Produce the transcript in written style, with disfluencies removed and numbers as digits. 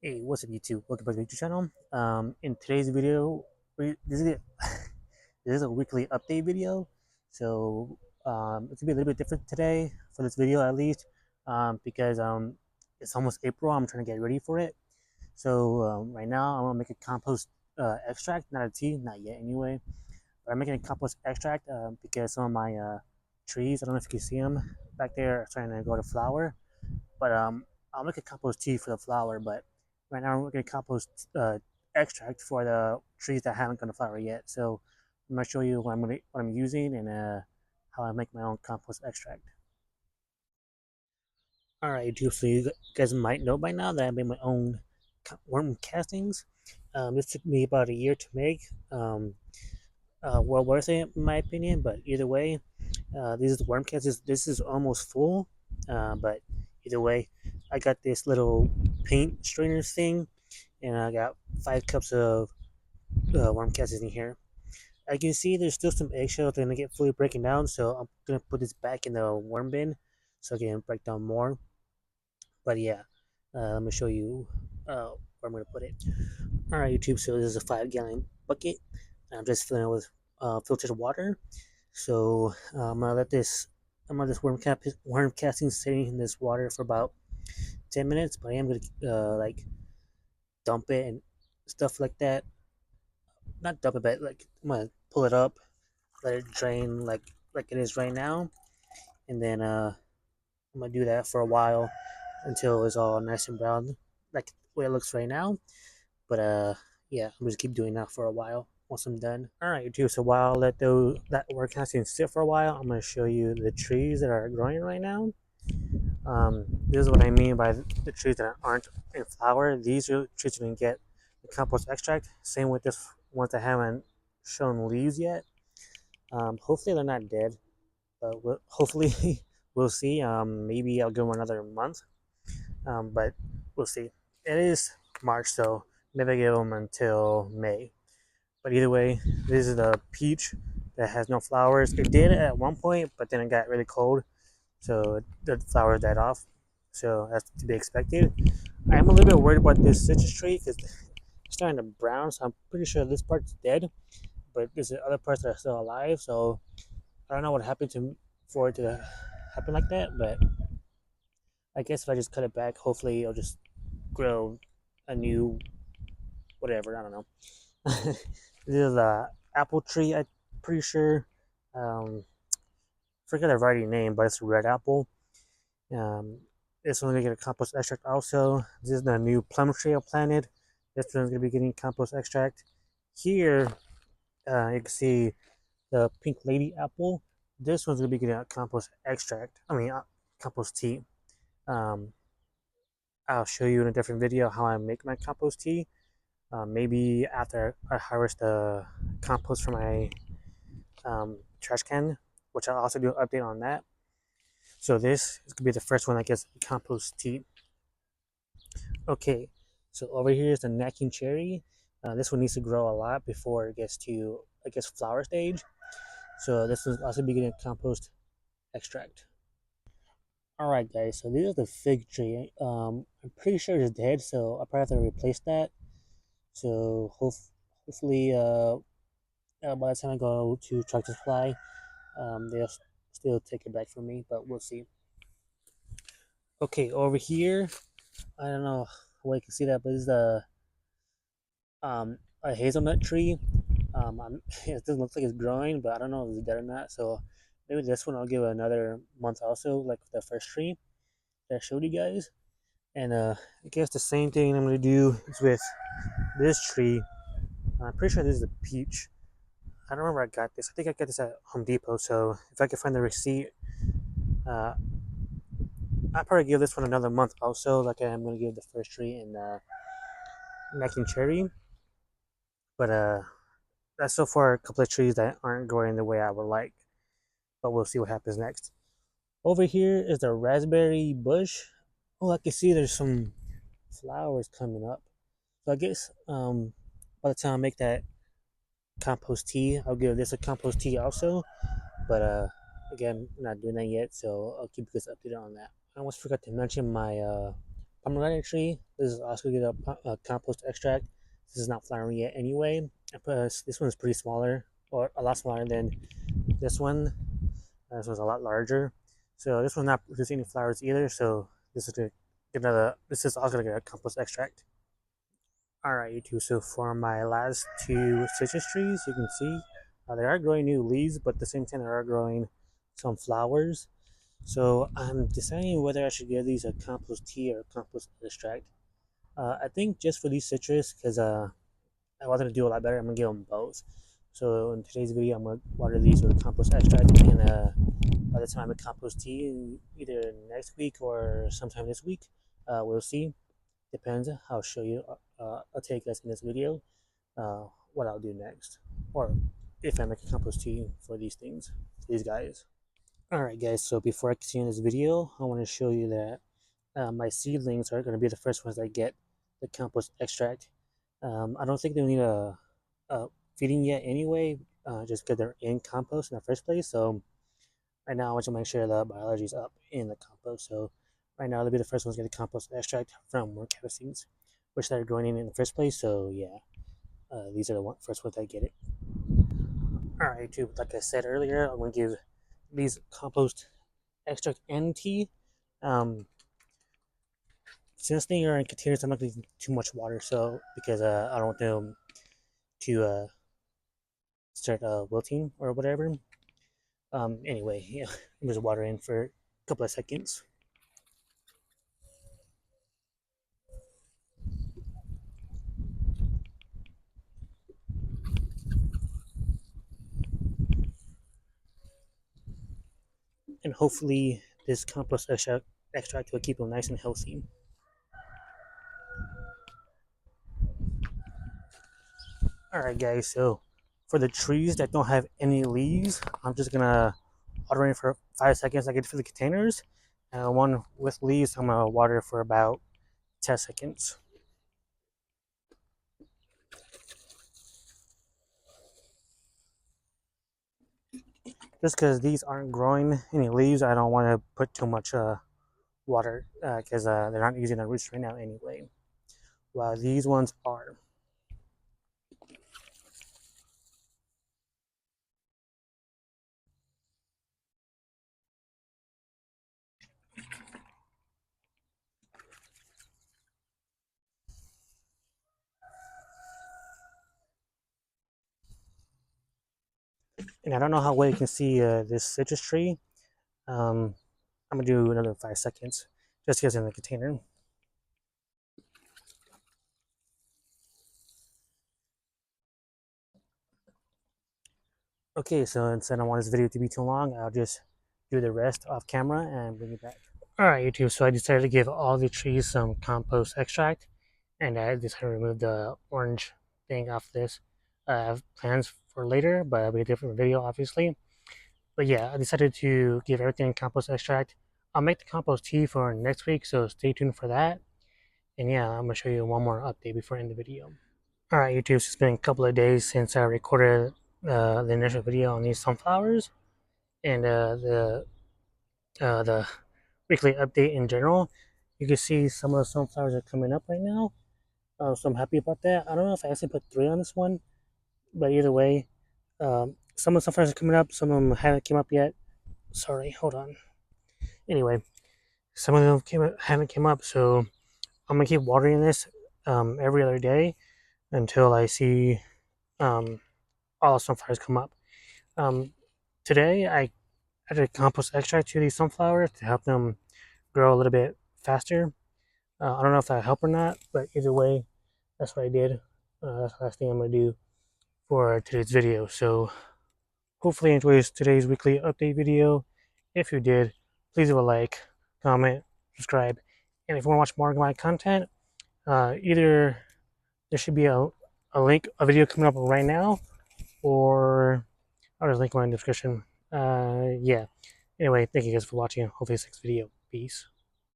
Hey, what's up YouTube? Welcome back to the YouTube channel. In today's video, this is this is a weekly update video. So it's gonna be a little bit different today for this video at least, because it's almost April. I'm trying to get ready for it. So right now I'm gonna make a compost extract, not a tea, not yet anyway. But I'm making a compost extract because some of my trees, I don't know if you can see them back there, are starting to go to flower. But I'll make a compost tea for the flower. But right now I'm making a compost extract for the trees that haven't gone to flower yet. So I'm gonna show you what I'm using and how I make my own compost extract. All right, YouTube. So you guys might know by now that I made my own worm castings. This took me about a year to make. Well worth it in my opinion. But either way, this is the worm cast. This is almost full. But either way, I got this little paint strainer thing, and I got 5 cups of worm castings in here. I can see there's still some eggshells that are gonna get fully breaking down, so I'm gonna put this back in the worm bin so I can break down more. But yeah, let me show you where I'm gonna put it. All right, YouTube. So this is a 5 gallon bucket. I'm just filling it with filtered water. So I'm gonna let this I'm gonna this worm casting sitting in this water for about 10 minutes. But I am gonna like dump it and stuff like that. Not dump it, but like I'm gonna pull it up, let it drain like it is right now, and then I'm gonna do that for a while until it's all nice and brown, like the way it looks right now. But yeah, I'm just keep doing that for a while once I'm done. All right, YouTube. So while I let that work casting sit for a while, I'm gonna show you the trees that are growing right now. This is what I mean by the trees that aren't in flower. These are trees you can get the compost extract. Same with this ones that haven't shown leaves yet. Hopefully they're not dead, but hopefully we'll see. Maybe I'll give them another month, but we'll see. It is March, so maybe I give them until May. But either way, this is the peach that has no flowers. It did at one point, but then it got really cold, so the flowers died off. So that's to be expected. I am a little bit worried about this citrus tree because it's starting to brown. So I'm pretty sure this part's dead, but there's other parts that are still alive. So I don't know what happened to for it to happen like that. But I guess if I just cut it back, hopefully it'll just grow a new whatever. I don't know. This is a apple tree. I'm pretty sure. Um, forget the variety name, but it's a red apple. Um, this one's gonna get a compost extract also. This is the new plum tree I planted. This one's gonna be getting compost extract. Here, you can see the pink lady apple. This one's gonna be getting a compost extract. I mean, compost tea. Um, I'll show you in a different video how I make my compost tea. Maybe after I harvest the compost from my trash can, which I'll also do an update on that. So this is gonna be the first one that gets compost tea. Okay, so over here is the necking cherry. This one needs to grow a lot before it gets to, I guess, flower stage. So this is also be getting a compost extract. All right, guys. So this is the fig tree. I'm pretty sure it's dead, so I probably have to replace that. So hopefully, by the time I go to Tractor Supply, they'll still take it back from me, but we'll see. Okay, over here, I don't know how you can see that, but this is a hazelnut tree. It doesn't look like it's growing, but I don't know if it's dead or not. So maybe this one I'll give it another month also, like the first tree that I showed you guys. And I guess the same thing I'm gonna do is with this tree. I'm pretty sure this is a peach. I don't remember I got this. I think I got this at Home Depot. So if I can find the receipt, uh, I'll probably give this one another month also, like I'm gonna give the first tree in Mac and Cherry. But that's so far a couple of trees that aren't growing the way I would like. But we'll see what happens next. Over here is the raspberry bush. Oh, I can see there's some flowers coming up. So I guess by the time I make that compost tea, I'll give this a compost tea also. But again, I'm not doing that yet, so I'll keep you guys updated on that. I almost forgot to mention my pomegranate tree. This is also get a compost extract. This is not flowering yet anyway. This one is pretty smaller, or a lot smaller than this one. This one's a lot larger. So this one's not producing any flowers either. So this is gonna get another. This is also gonna get a compost extract. All right, you two. So for my last two citrus trees, you can see they are growing new leaves, but at the same time they are growing some flowers. So I'm deciding whether I should give these a compost tea or a compost extract. I think just for these citrus, because I wanted to do a lot better, I'm gonna give them both. So in today's video, I'm gonna water these with compost extract, and by the time I make compost tea, either next week or sometime this week, we'll see. Depends. I'll show you. I'll take you guys in this video what I'll do next, or if I make a compost tea for these things, these guys. All right, guys. So before I continue this video, I want to show you that my seedlings are going to be the first ones that get the compost extract. I don't think they need a feeding yet anyway, just because they're in compost in the first place. So right now, I want to make sure the biology is up in the compost. So right now, they'll be the first ones to get the compost extract from more castings, which they're growing in the first place. So yeah, these are the first ones that get it. All right, too. Like I said earlier, I'm going to give these compost extract and tea. Um, since they are in containers, I'm not going to use too much water, so because I don't want them to start wilting or whatever. Anyway, yeah, I'm just watering for a couple of seconds. And hopefully this compost extract will keep them nice and healthy. Alright guys, so for the trees that don't have any leaves, I'm just gonna water it for 5 seconds like I did for the containers. And the one with leaves, I'm gonna water for about 10 seconds. Just because these aren't growing any leaves, I don't want to put too much water because they're not using their roots right now anyway. While these ones are. And I don't know how well you can see this citrus tree. I'm gonna do another 5 seconds just because in the container. Okay, so instead I don't want this video to be too long, I'll just do the rest off camera and bring it back. Alright YouTube, so I decided to give all the trees some compost extract, and I decided to remove the orange thing off this. I have plans for later, but it'll be a different video obviously. But yeah, I decided to give everything compost extract. I'll make the compost tea for next week, so stay tuned for that. And yeah, I'm gonna show you one more update before I end the video. Alright YouTube, so it's been a couple of days since I recorded the initial video on these sunflowers and the weekly update in general. You can see some of the sunflowers are coming up right now, so I'm happy about that. I don't know if I actually put 3 on this one, but either way, some of the sunflowers are coming up, some of them haven't come up yet. Sorry, hold on. Anyway, some of them haven't come up, so I'm gonna keep watering this every other day until I see all the sunflowers come up. Um, today I added compost extract to these sunflowers to help them grow a little bit faster. I don't know if that helped or not, but either way, that's what I did. That's the last thing I'm gonna do for today's video. So hopefully you enjoyed today's weekly update video. If you did, please leave a like, comment, subscribe, and if you want to watch more of my content, either there should be a link, a video coming up right now, or I'll just link in the description. Yeah. Anyway, thank you guys for watching. Hopefully, this next video. Peace.